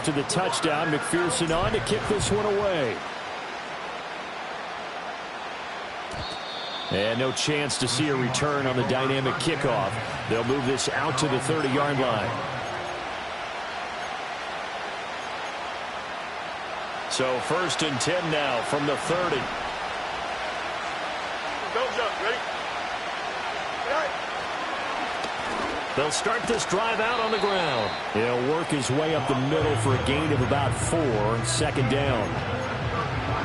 after the touchdown. McPherson on to kick this one away. And no chance to see a return on the dynamic kickoff. They'll move this out to the 30-yard line. So 1st and 10 now from the 30. Ready? They'll start this drive out on the ground. He'll work his way up the middle for a gain of about 4. 2nd down.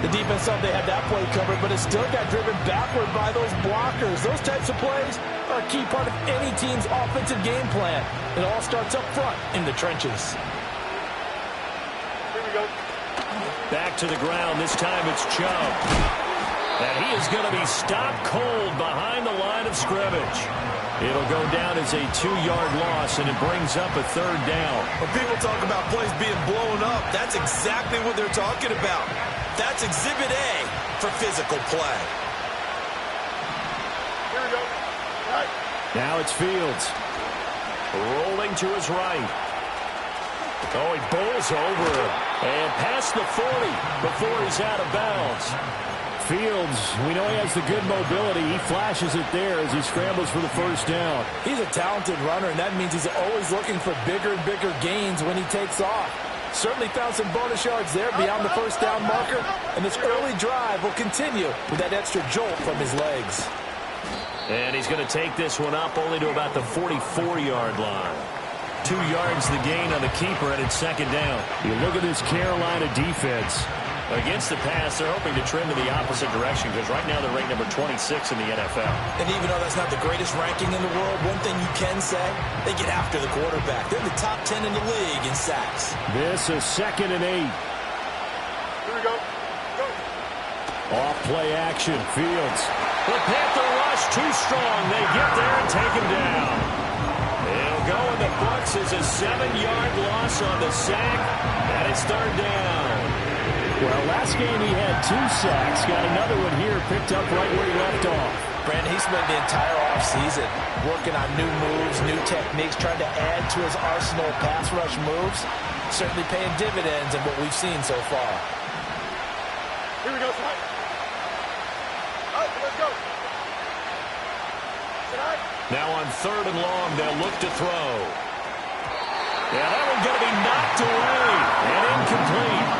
The defense thought they had that play covered, but it still got driven backward by those blockers. Those types of plays are a key part of any team's offensive game plan. It all starts up front in the trenches. Here we go. Back to the ground. This time it's Chubb. And he is going to be stopped cold behind the line of scrimmage. It'll go down as a 2-yard loss, and it brings up a 3rd down. When people talk about plays being blown up, that's exactly what they're talking about. That's Exhibit A for physical play. Here we go. Right. Now it's Fields. Rolling to his right. Oh, he bowls over and past the 40 before he's out of bounds. Fields, we know he has the good mobility. He flashes it there as he scrambles for the 1st down. He's a talented runner, and that means he's always looking for bigger and bigger gains when he takes off. Certainly found some bonus yards there beyond the 1st down marker, and this early drive will continue with that extra jolt from his legs. And he's going to take this one up only to about the 44-yard line. 2 yards the gain on the keeper, and it's 2nd down. You look at this Carolina defense. Against the pass, they're hoping to trend in the opposite direction because right now they're ranked number 26 in the NFL. And even though that's not the greatest ranking in the world, one thing you can say, they get after the quarterback. They're in the top 10 in the league in sacks. This is 2nd and 8. Here we go. Go. Off play action. Fields. The Panther rush too strong. They get there and take him down. It'll go in the books as a 7-yard loss on the sack, and it's 3rd down. Well, last game he had 2 sacks. Got another one here picked up right where he left off. Brandon, he spent the entire offseason working on new moves, new techniques, trying to add to his arsenal of pass rush moves. Certainly paying dividends in what we've seen so far. Here we go, tonight. All right, let's go. Tonight. Now on 3rd and long, they'll look to throw. Yeah, that one's going to be knocked away and incomplete.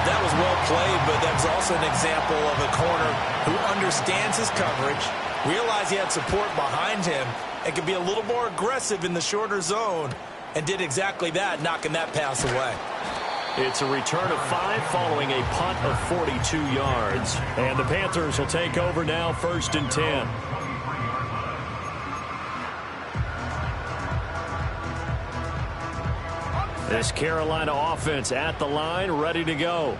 That was well played, but that's also an example of a corner who understands his coverage, realized he had support behind him, and could be a little more aggressive in the shorter zone, and did exactly that, knocking that pass away. It's a return of 5 following a punt of 42 yards. And the Panthers will take over now, 1st and 10. This Carolina offense at the line, ready to go.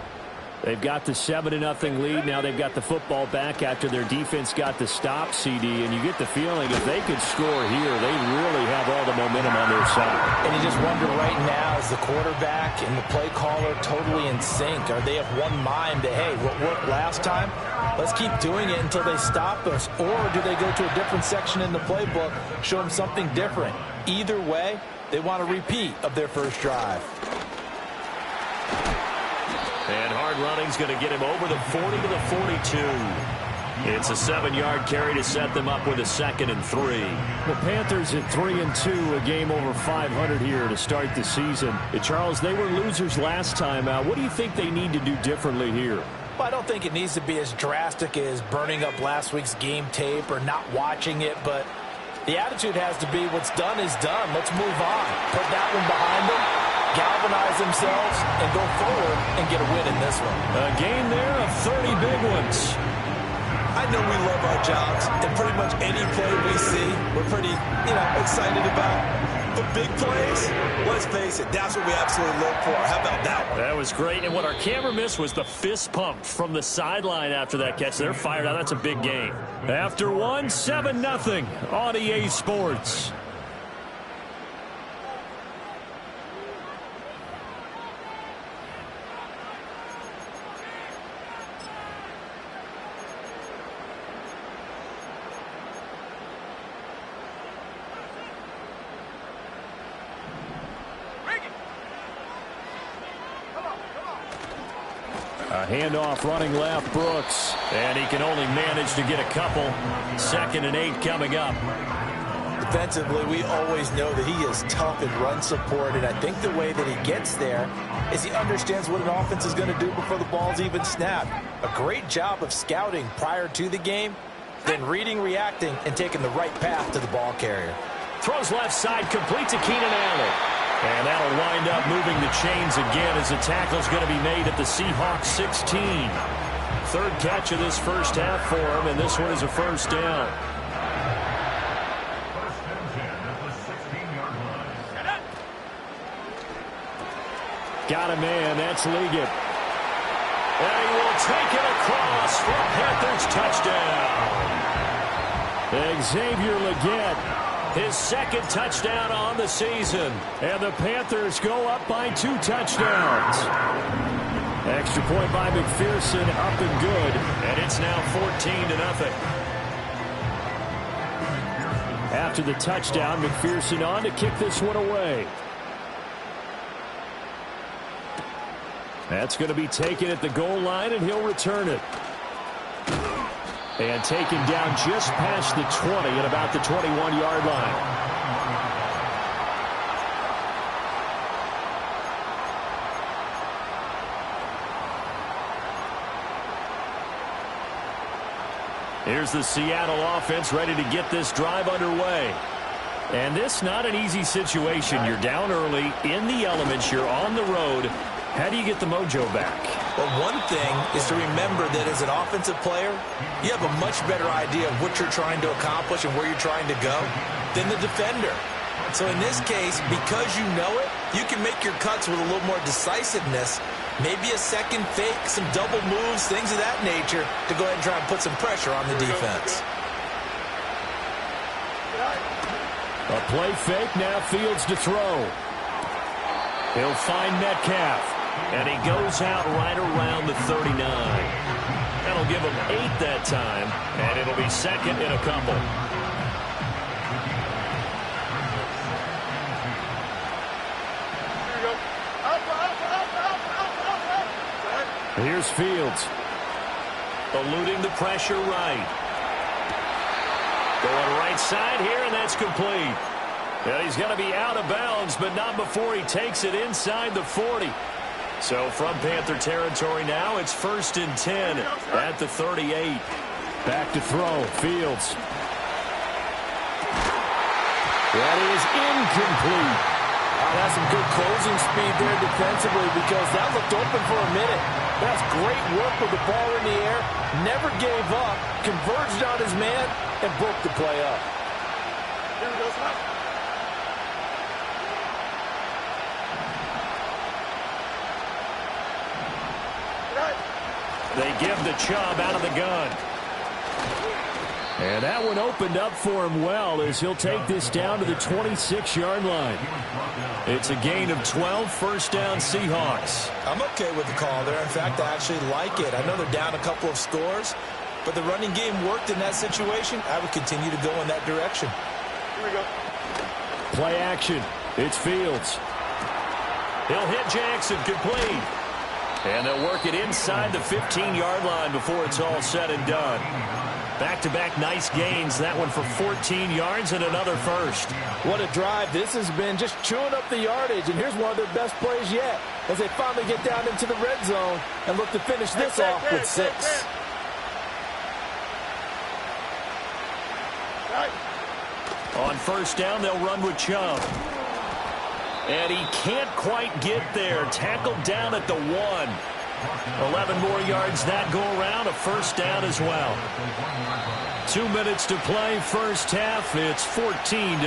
They've got the 7-0 lead. Now they've got the football back after their defense got the stop, CD. And you get the feeling if they could score here, they really have all the momentum on their side. And you just wonder right now, is the quarterback and the play caller totally in sync? Are they of one mind that, hey, what worked last time, let's keep doing it until they stop us? Or do they go to a different section in the playbook, show them something different? Either way, they want a repeat of their first drive. And hard running's going to get him over the 40 to the 42. It's a 7-yard carry to set them up with a 2nd and 3. The Panthers at 3-2, a game over 500 here to start the season. Charles, they were losers last time out. What do you think they need to do differently here? Well, I don't think it needs to be as drastic as burning up last week's game tape or not watching it, but the attitude has to be what's done is done. Let's move on. Put that one behind them, galvanize themselves, and go forward and get a win in this one. A game there of 30 big ones. I know we love our jobs, and pretty much any play we see, we're pretty, excited about. But big plays, let's face it, that's what we absolutely look for. How about that one? That was great, and what our camera missed was the fist pump from the sideline after that catch. They're fired out. That's a big game. After one, 7-0 on EA Sports. A handoff running left, Brooks. And he can only manage to get a couple. 2nd and 8 coming up. Defensively, we always know that he is tough in run support, and I think the way that he gets there is he understands what an offense is going to do before the ball's even snapped. A great job of scouting prior to the game, then reading, reacting, and taking the right path to the ball carrier. Throws left side, complete to Keenan Allen. And that'll wind up moving the chains again as the tackle's going to be made at the Seahawks 16. 3rd catch of this first half for him, and this one is a first down. Got a man, that's Liggett. And he will take it across for a Panthers touchdown. Xavier Liggett, his 2nd touchdown on the season. And the Panthers go up by 2 touchdowns. Extra point by McPherson, up and good. And it's now 14-0. After the touchdown, McPherson on to kick this one away. That's going to be taken at the goal line, and he'll return it. And taken down just past the 20 at about the 21-yard line. Here's the Seattle offense ready to get this drive underway. And this not an easy situation. You're down early, in the elements, you're on the road. How do you get the mojo back? Well, one thing is to remember that as an offensive player, you have a much better idea of what you're trying to accomplish and where you're trying to go than the defender. So in this case, because you know it, you can make your cuts with a little more decisiveness, maybe a second fake, some double moves, things of that nature, to go ahead and try and put some pressure on the defense. A play fake, now Fields to throw. He'll find Metcalf. And he goes out right around the 39. That'll give him 8 that time, and it'll be 2nd and a couple. Here's Fields. Eluding the pressure right. Going right side here, and that's complete. And he's going to be out of bounds, but not before he takes it inside the 40. So from Panther territory now, it's 1st and 10 at the 38. Back to throw, Fields. That is incomplete. That's some good closing speed there defensively because that looked open for a minute. That's great work with the ball in the air. Never gave up, converged on his man, and broke the play up. Here we go, Scott. They give the Chubb out of the gun. And that one opened up for him well as he'll take this down to the 26-yard line. It's a gain of 12, 1st down Seahawks. I'm okay with the call there. In fact, I actually like it. I know they're down a couple of scores, but the running game worked in that situation. I would continue to go in that direction. Here we go. Play action. It's Fields. He'll hit Jackson, complete. And they'll work it inside the 15-yard line before it's all said and done. Back-to-back nice gains. That one for 14 yards and another first. What a drive this has been, just chewing up the yardage. And here's one of their best plays yet as they finally get down into the red zone and look to finish this off with 6. On 1st down, they'll run with Chubb. And he can't quite get there. Tackled down at the 1. 11 more yards that go around. A 1st down as well. 2 minutes to play, first half. It's 14-0.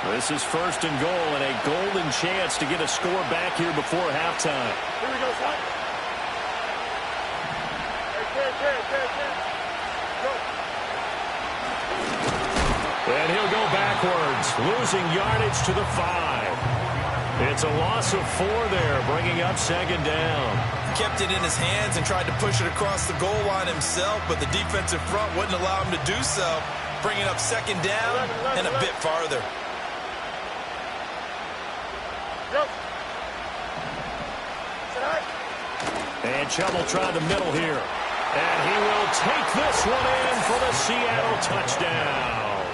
This is 1st and goal and a golden chance to get a score back here before halftime. Here we go, son. And he'll go backwards, losing yardage to the 5. It's a loss of 4 there, bringing up 2nd down. Kept it in his hands and tried to push it across the goal line himself, but the defensive front wouldn't allow him to do so, bringing up 2nd down and a bit farther. Go. And Chubb will try the middle here. And he will take this one in for the Seattle touchdown.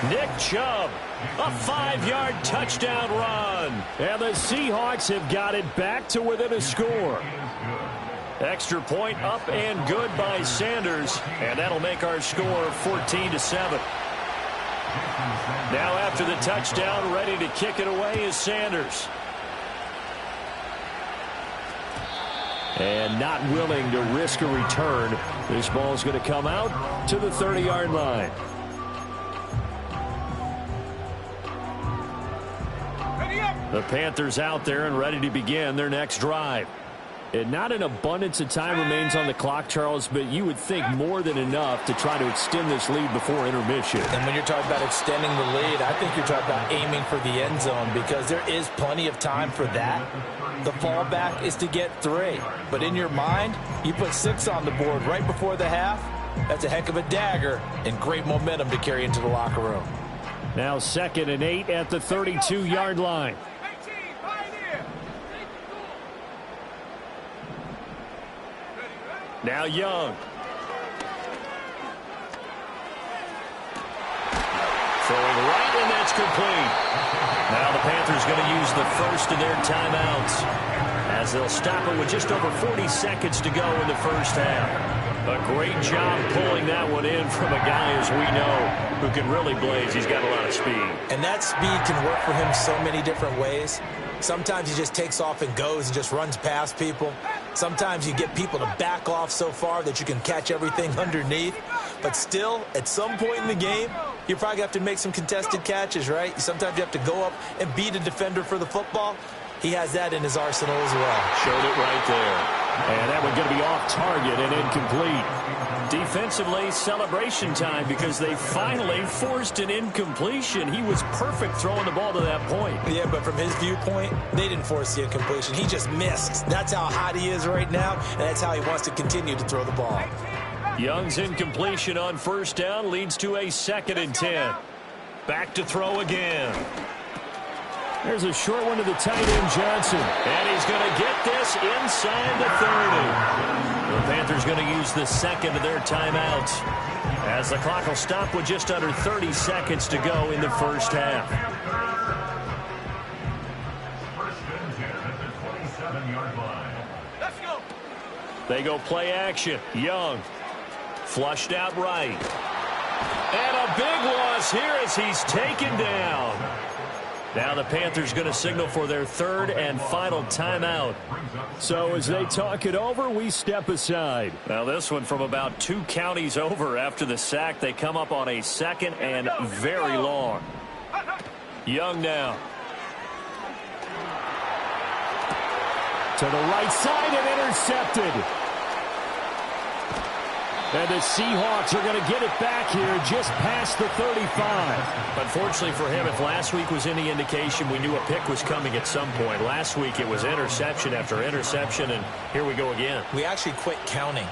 Nick Chubb, a 5-yard touchdown run. And the Seahawks have got it back to within a score. Extra point up and good by Sanders. And that'll make our score 14-7. Now after the touchdown, ready to kick it away is Sanders. And not willing to risk a return. This ball's going to come out to the 30-yard line. The Panthers out there and ready to begin their next drive. And not an abundance of time remains on the clock, Charles, but you would think more than enough to try to extend this lead before intermission. And when you're talking about extending the lead, I think you're talking about aiming for the end zone because there is plenty of time for that. The fallback is to get 3. But in your mind, you put 6 on the board right before the half. That's a heck of a dagger and great momentum to carry into the locker room. Now 2nd and 8 at the 32-yard line. Now Young. Throwing right, and that's complete. Now the Panthers going to use the first of their timeouts as they'll stop it with just over 40 seconds to go in the first half. A great job pulling that one in from a guy, as we know, who can really blaze. He's got a lot of speed. And that speed can work for him so many different ways. Sometimes he just takes off and goes and just runs past people. Sometimes you get people to back off so far that you can catch everything underneath. But still, at some point in the game, you probably have to make some contested catches, right? Sometimes you have to go up and beat a defender for the football. He has that in his arsenal as well. Showed it right there. And that one going to be off target and incomplete. Defensively, celebration time because they finally forced an incompletion. He was perfect throwing the ball to that point. Yeah, but from his viewpoint, they didn't force the incompletion. He just missed. That's how hot he is right now, and that's how he wants to continue to throw the ball. Young's incompletion on first down leads to a 2nd and 10. Back to throw again. There's a short one to the tight end, Johnson. And he's going to get this inside the 30. The Panthers going to use the 2nd of their timeouts as the clock will stop with just under 30 seconds to go in the first half. Let's go. They go play action. Young flushed out right. And a big loss here as he's taken down. Now the Panthers going to signal for their 3rd and final timeout. So as they talk it over, we step aside. Now this one from about 2 counties over after the sack. They come up on a 2nd and very long. Young now. To the right side and intercepted. And the Seahawks are going to get it back here just past the 35. Unfortunately for him, if last week was any indication, we knew a pick was coming at some point. Last week it was interception after interception, and here we go again. We actually quit counting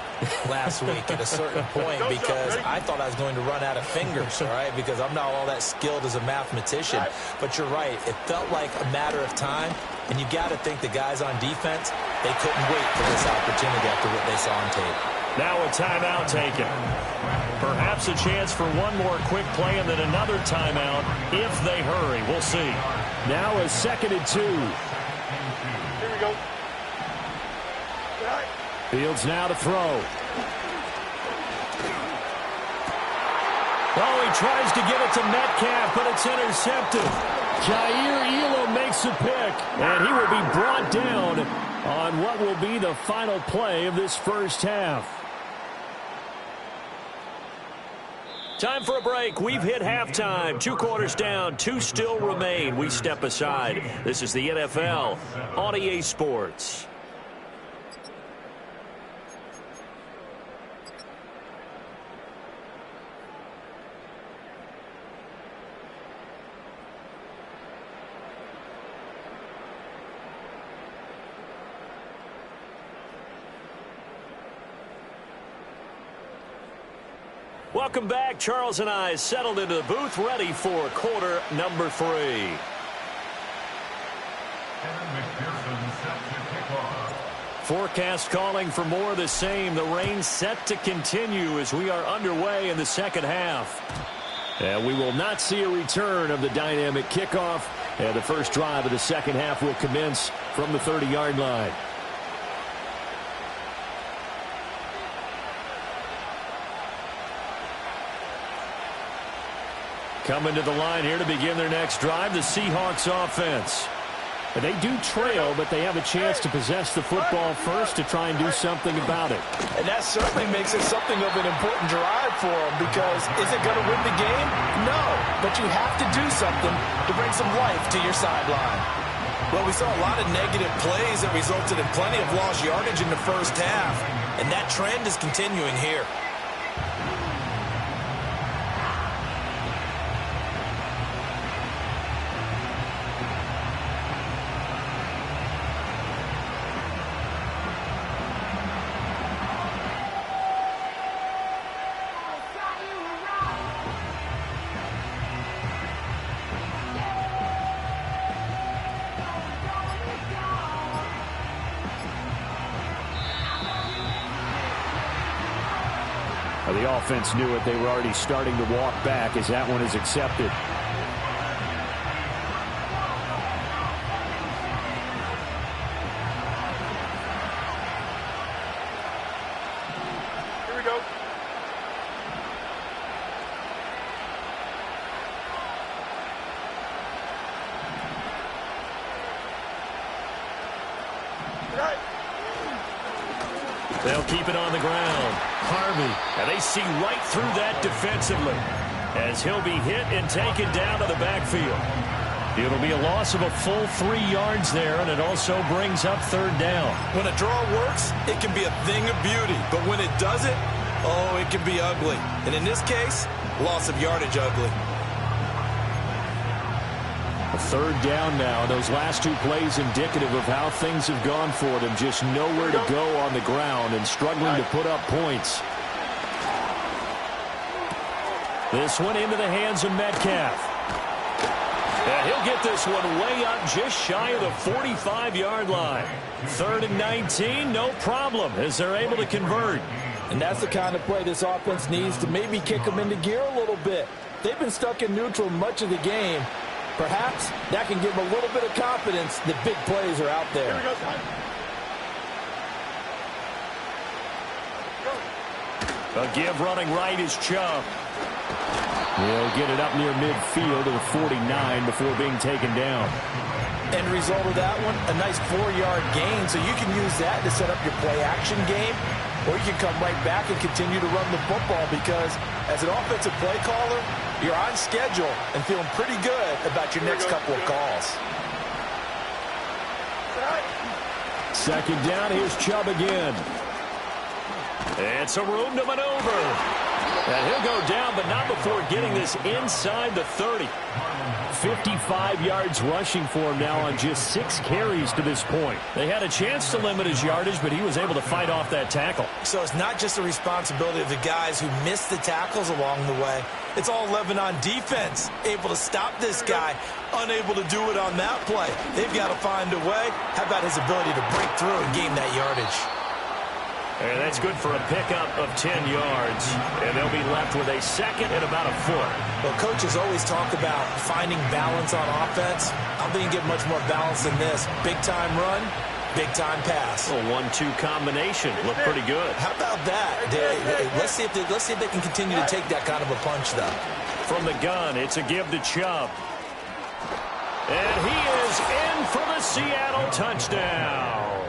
last week at a certain point because I thought I was going to run out of fingers, all right, because I'm not all that skilled as a mathematician. But you're right. It felt like a matter of time, and you got to think the guys on defense, they couldn't wait for this opportunity after what they saw on tape. Now a timeout taken. Perhaps a chance for one more quick play and then another timeout if they hurry. We'll see. Now a 2nd and 2. Here we go. Fields now to throw. Oh, he tries to get it to Metcalf, but it's intercepted. Jair Elam makes a pick, and he will be brought down on what will be the final play of this first half. Time for a break. We've hit halftime. 2 quarters down. 2 still remain. We step aside. This is the NFL on EA Sports. Welcome back. Charles and I settled into the booth, ready for quarter number 3. Forecast calling for more of the same. The rain set to continue as we are underway in the second half. And we will not see a return of the dynamic kickoff. And the first drive of the second half will commence from the 30-yard line. Coming to the line here to begin their next drive, the Seahawks offense. And they do trail, but they have a chance to possess the football first to try and do something about it. And that certainly makes it something of an important drive for them, because is it going to win the game? No, but you have to do something to bring some life to your sideline. Well, we saw a lot of negative plays that resulted in plenty of lost yardage in the first half, and that trend is continuing here. The offense knew it. They were already starting to walk back as that one is accepted. Here we go. Right. They'll keep it on the ground. Harvey. And they see right through that defensively as he'll be hit and taken down to the backfield. It'll be a loss of a full 3 yards there, and it also brings up third down. When a draw works, it can be a thing of beauty. But when it doesn't, oh, it can be ugly. And in this case, loss of yardage ugly. A third down now. Those last 2 plays indicative of how things have gone for them. Just nowhere to go on the ground and struggling to put up points. This one into the hands of Metcalf. And he'll get this one way up just shy of the 45-yard line. 3rd and 19, no problem, as they're able to convert. And that's the kind of play this offense needs to maybe kick them into gear a little bit. They've been stuck in neutral much of the game. Perhaps that can give them a little bit of confidence that big plays are out there. Here we go, son. A give running right is Chubb. He'll get it up near midfield to the 49 before being taken down. End result of that one, a nice 4-yard gain, so you can use that to set up your play-action game, or you can come right back and continue to run the football, because as an offensive play caller, you're on schedule and feeling pretty good about your next couple of calls. Second down, here's Chubb again. It's a room to maneuver. And he'll go down, but not before getting this inside the 30. 55 yards rushing for him now on just 6 carries to this point. They had a chance to limit his yardage, but he was able to fight off that tackle. So it's not just the responsibility of the guys who missed the tackles along the way. It's all 11 on defense, able to stop this guy, unable to do it on that play. They've got to find a way. How about his ability to break through and gain that yardage? And that's good for a pickup of 10 yards. And they'll be left with a second and about a foot. Well, coaches always talk about finding balance on offense. I don't think you get much more balance than this. Big-time run, big-time pass. A 1-2 combination. Looked pretty good. How about that? Let's see if they can continue to take that kind of a punch, though. From the gun, it's a give to Chubb. And he is in for the Seattle touchdown.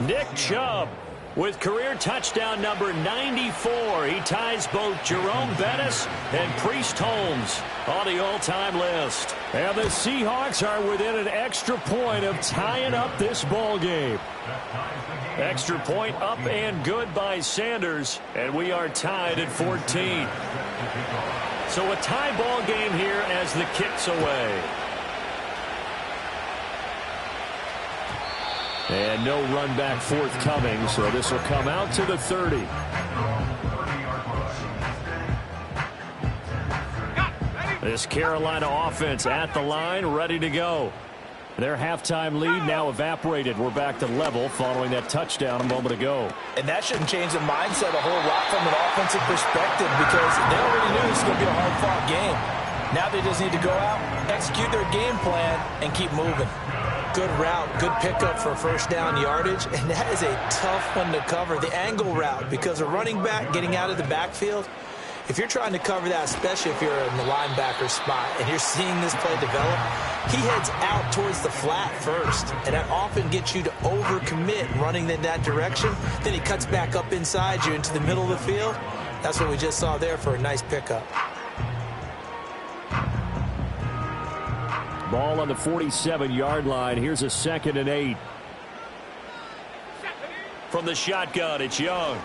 Nick Chubb with career touchdown number 94. He ties both Jerome Bettis and Priest Holmes on the all-time list. And the Seahawks are within an extra point of tying up this ball game. Extra point up and good by Sanders, and we are tied at 14. So a tie ball game here as the kick's away. And no run back forthcoming, so this will come out to the 30. This Carolina offense at the line, ready to go. Their halftime lead now evaporated. We're back to level following that touchdown a moment ago. And that shouldn't change the mindset a whole lot from an offensive perspective because they already knew this was going to be a hard-fought game. Now they just need to go out, execute their game plan, and keep moving. Good route, good pickup for first down yardage, and that is a tough one to cover. The angle route, because a running back getting out of the backfield, if you're trying to cover that, especially if you're in the linebacker spot and you're seeing this play develop, he heads out towards the flat first, and that often gets you to overcommit running in that direction. Then he cuts back up inside you into the middle of the field. That's what we just saw there for a nice pickup. Ball on the 47-yard line. Here's a 2nd and 8. From the shotgun, it's Young.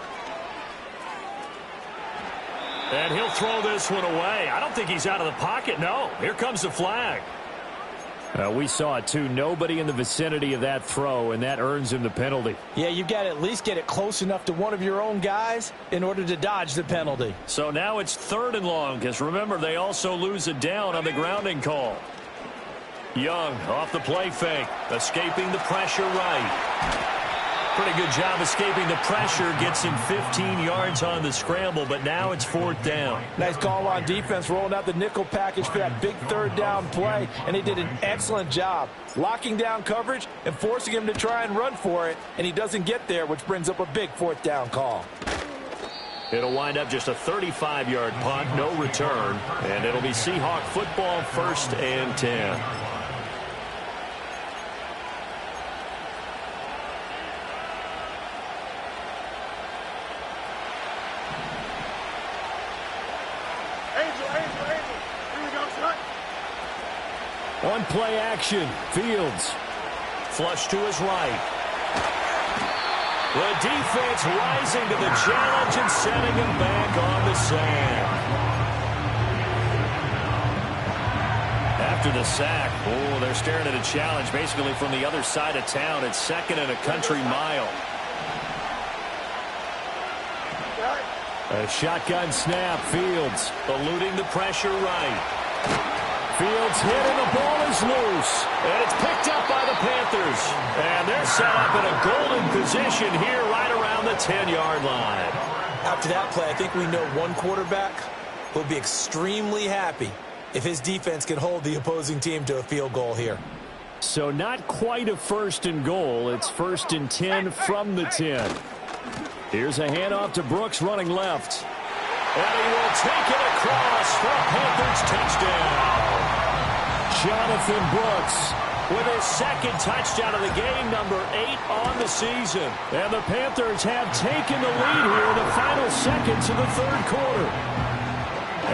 And he'll throw this one away. I don't think he's out of the pocket, no. Here comes the flag. We saw it, too. Nobody in the vicinity of that throw, and that earns him the penalty. Yeah, you've got to at least get it close enough to one of your own guys in order to dodge the penalty. So now it's 3rd and long, because remember, they also lose it down on the grounding call. Young off the play fake, escaping the pressure right. Pretty good job escaping the pressure. Gets him 15 yards on the scramble, but now it's 4th down. Nice call on defense, rolling out the nickel package for that big 3rd down play, and they did an excellent job locking down coverage and forcing him to try and run for it, and he doesn't get there, which brings up a big 4th down call. It'll wind up just a 35-yard punt, no return, and it'll be Seahawk football, 1st and 10. On play action, Fields. Flush to his right. The defense rising to the challenge and setting him back on the sand. After the sack, they're staring at a challenge basically from the other side of town. It's 2nd and a country mile. A shotgun snap, Fields eluding the pressure right. Fields hit and the ball is loose. And it's picked up by the Panthers. And they're set up in a golden position here right around the 10-yard line. After that play, I think we know one quarterback will be extremely happy if his defense can hold the opposing team to a field goal here. So not quite a 1st and goal. It's 1st and 10 from the 10. Here's a handoff to Brooks running left. And he will take it across for a Panthers touchdown. Jonathan Brooks with his 2nd touchdown of the game, number 8 on the season. And the Panthers have taken the lead here in the final seconds of the 3rd quarter.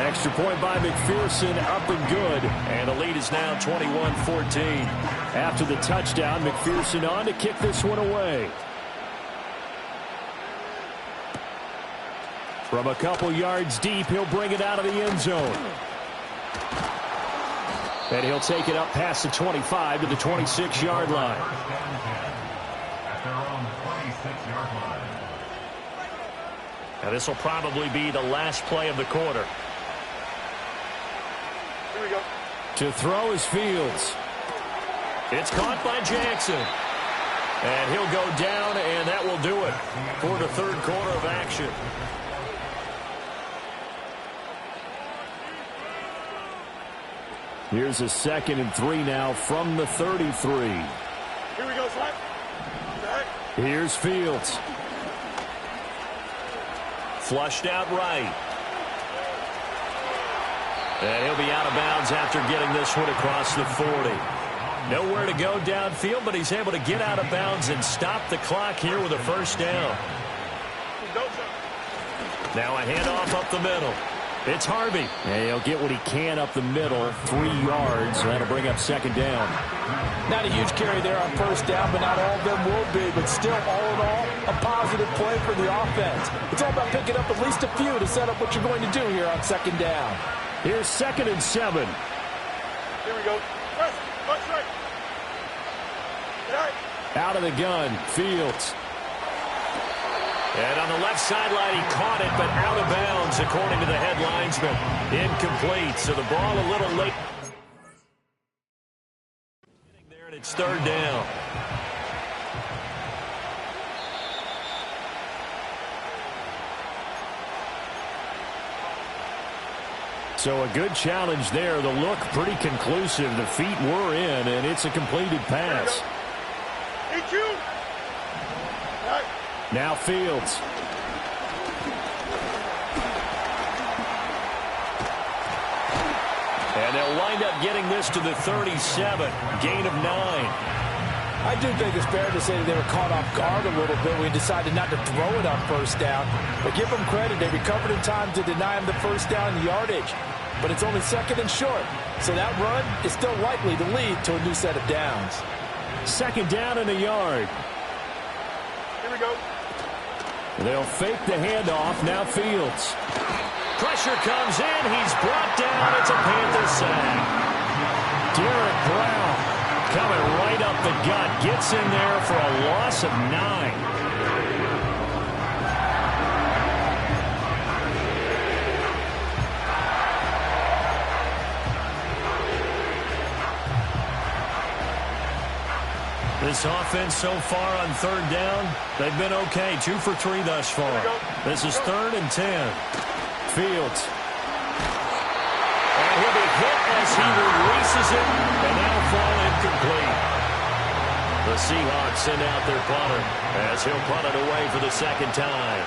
Extra point by McPherson, up and good. And the lead is now 21-14. After the touchdown, McPherson on to kick this one away. From a couple yards deep, he'll bring it out of the end zone. And he'll take it up past the 25 to the 26-yard line. Now this will probably be the last play of the quarter. Here we go. To throw is Fields. It's caught by Jackson. And he'll go down, and that will do it for the 3rd quarter of action. Here's a 2nd and 3 now from the 33. Here we go, son. Here's Fields. Flushed out right. And he'll be out of bounds after getting this one across the 40. Nowhere to go downfield, but he's able to get out of bounds and stop the clock here with a 1st down. Now a handoff up the middle. It's Harvey. And he'll get what he can up the middle, 3 yards. That'll bring up 2nd down. Not a huge carry there on 1st down, but not all of them will be. But still, all in all, a positive play for the offense. It's all about picking up at least a few to set up what you're going to do here on 2nd down. Here's 2nd and 7. Here we go. Press right. Out of the gun, Fields. And on the left sideline, he caught it, but out of bounds, according to the head linesman. Incomplete, so the ball a little late. It's third down. So a good challenge there. The look pretty conclusive. The feet were in, and it's a completed pass. Now Fields. And they'll wind up getting this to the 37. Gain of 9. I do think it's fair to say that they were caught off guard a little bit when we decided not to throw it on first down. But give them credit. They recovered in time to deny him the first down yardage. But it's only second and short. So that run is still likely to lead to a new set of downs. Second down and a yard. Here we go. They'll fake the handoff. Now Fields. Pressure comes in. He's brought down. It's a Panther sack. Derek Brown coming right up the gut. Gets in there for a loss of 9. This offense so far on third down, they've been okay. 2 for 3 thus far. This is 3rd and 10. Fields. And he'll be hit as he releases it, and that'll fall incomplete. The Seahawks send out their punter as he'll punt it away for the second time.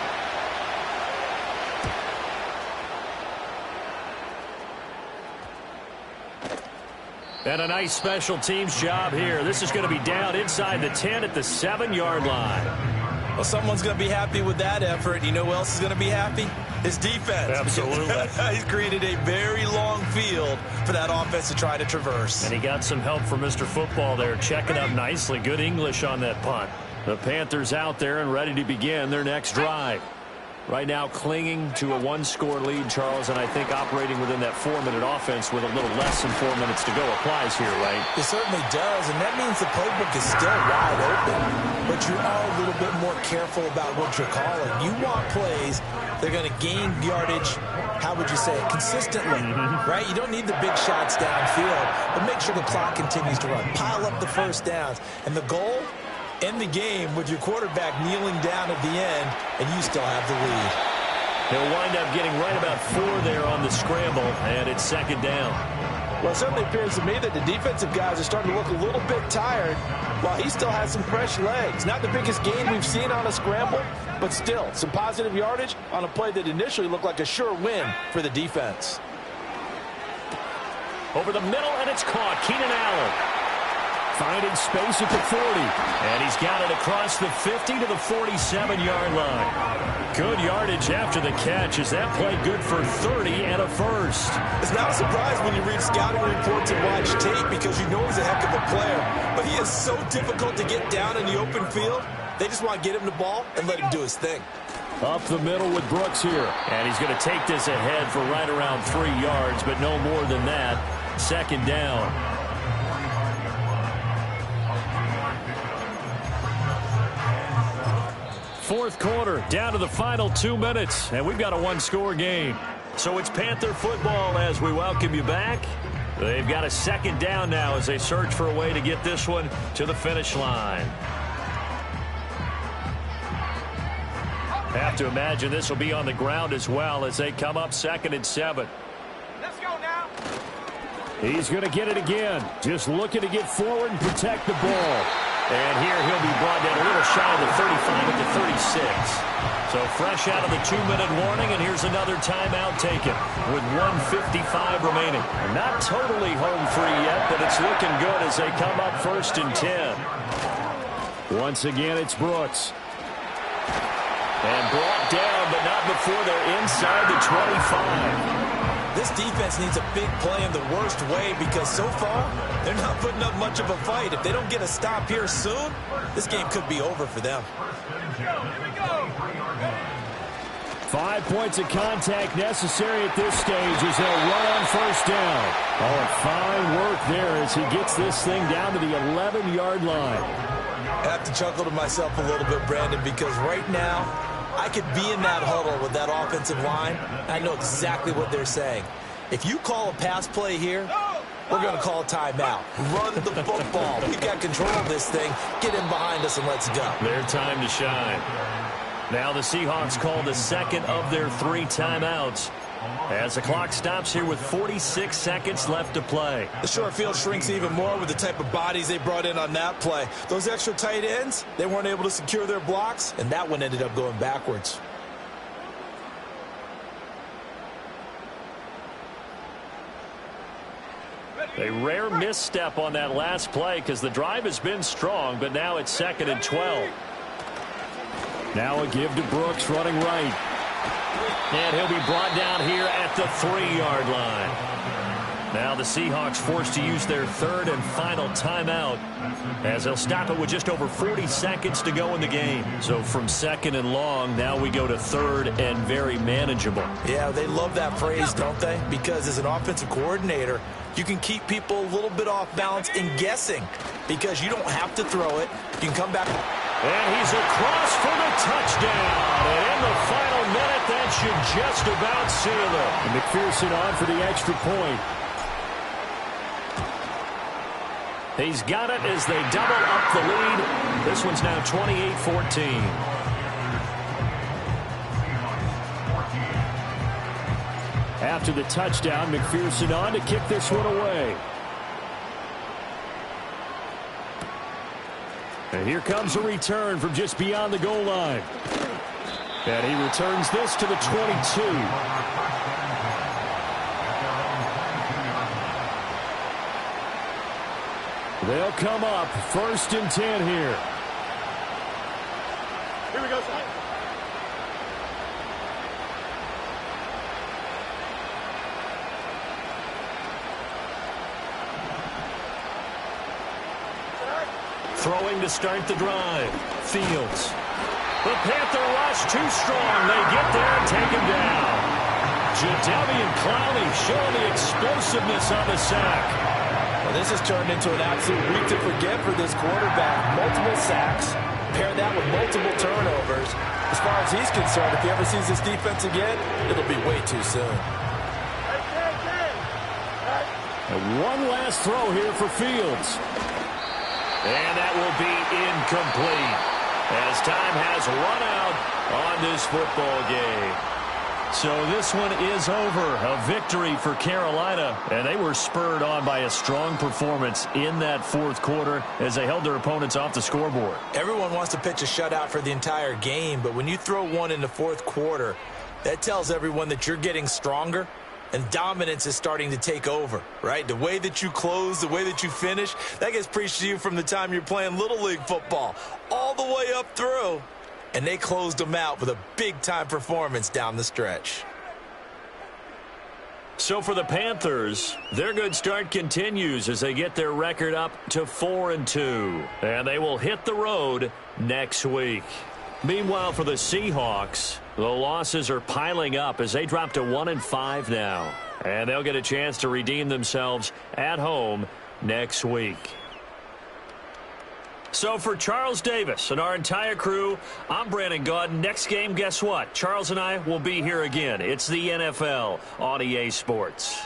And a nice special teams job here. This is going to be down inside the 10 at the 7-yard line. Well, someone's going to be happy with that effort. You know who else is going to be happy? His defense. Absolutely. He's created a very long field for that offense to try to traverse. And he got some help from Mr. Football there, checking up nicely. Good English on that punt. The Panthers out there and ready to begin their next drive. Right now clinging to a 1-score lead, Charles, and I think operating within that 4-minute offense with a little less than 4 minutes to go applies here, right? It certainly does, and that means the playbook is still wide open, but you are a little bit more careful about what you're calling. You want plays that are going to gain yardage, how would you say it, consistently, right? You don't need the big shots downfield, but make sure the clock continues to run. Pile up the first downs, and the goal? End the game with your quarterback kneeling down at the end, and you still have the lead. He'll wind up getting right about 4 there on the scramble, and it's second down. Well, it certainly appears to me that the defensive guys are starting to look a little bit tired while he still has some fresh legs. Not the biggest gain we've seen on a scramble, but still some positive yardage on a play that initially looked like a sure win for the defense. Over the middle, and it's caught. Keenan Allen. Finding space at the 40. And he's got it across the 50 to the 47-yard line. Good yardage after the catch. Is that play good for 30 and a first? It's not a surprise when you read scouting reports and watch tape because you know he's a heck of a player. But he is so difficult to get down in the open field. They just want to get him the ball and let him do his thing. Up the middle with Brooks here. And he's going to take this ahead for right around 3 yards, but no more than that. Second down. Fourth quarter, down to the final 2 minutes, and we've got a 1-score game. So it's Panther football as we welcome you back. They've got a second down now as they search for a way to get this one to the finish line. Have to imagine this will be on the ground as well as they come up 2nd and 7. Let's go now. He's going to get it again. Just looking to get forward and protect the ball. And here he'll be brought down a little shy of the 35 at the 36. So fresh out of the 2-minute warning, and here's another timeout taken with 1:55 remaining. Not totally home free yet, but it's looking good as they come up 1st and 10. Once again, it's Brooks. And brought down, but not before they're inside the 25. This defense needs a big play in the worst way because so far, they're not putting up much of a fight. If they don't get a stop here soon, this game could be over for them. 5 points of contact necessary at this stage as they'll run on first down. Oh, fine work there as he gets this thing down to the 11-yard line. I have to chuckle to myself a little bit, Brandon, because right now, I could be in that huddle with that offensive line. I know exactly what they're saying. If you call a pass play here, We're going to call a timeout. Run the football. We've got control of this thing. Get him behind us and let's go. Their time to shine. Now the Seahawks call the second of their 3 timeouts as the clock stops here with 46 seconds left to play. The short field shrinks even more with the type of bodies they brought in on that play. Those extra tight ends, they weren't able to secure their blocks, and that one ended up going backwards. A rare misstep on that last play because the drive has been strong, but now it's 2nd and 12. Now a give to Brooks running right. And he'll be brought down here at the 3-yard line. Now the Seahawks forced to use their 3rd and final timeout as they'll stop it with just over 40 seconds to go in the game. So from 2nd and long, now we go to 3rd and very manageable. Yeah, they love that phrase, don't they? Because as an offensive coordinator, you can keep people a little bit off balance in guessing because you don't have to throw it. You can come back. And he's across for the touchdown. And in the final minute, that should just about seal it. And McPherson on for the extra point. He's got it as they double up the lead. This one's now 28-14. After the touchdown, McPherson on to kick this one away. And here comes a return from just beyond the goal line. And he returns this to the 22. They'll come up 1st and 10 here. Here we go, son. Throwing to start the drive. Fields. The Panther rush too strong. They get there and take him down. Jadeveon Clowney showing the explosiveness on the sack. Well, this has turned into an absolute week to forget for this quarterback. Multiple sacks. Pair that with multiple turnovers. As far as he's concerned, if he ever sees this defense again, it'll be way too soon. And one last throw here for Fields. And that will be incomplete as time has run out on this football game. So this one is over. A victory for Carolina, and they were spurred on by a strong performance in that 4th quarter as they held their opponents off the scoreboard. Everyone wants to pitch a shutout for the entire game, but when you throw one in the 4th quarter, that tells everyone that you're getting stronger. And dominance is starting to take over, right? The way that you close, the way that you finish, that gets preached to you from the time you're playing Little League football all the way up through. And they closed them out with a big-time performance down the stretch. So for the Panthers, their good start continues as they get their record up to 4-2. And they will hit the road next week. Meanwhile, for the Seahawks, the losses are piling up as they drop to 1-5 now. And they'll get a chance to redeem themselves at home next week. So for Charles Davis and our entire crew, I'm Brandon Gaudin. Next game, guess what? Charles and I will be here again. It's the NFL on EA Sports.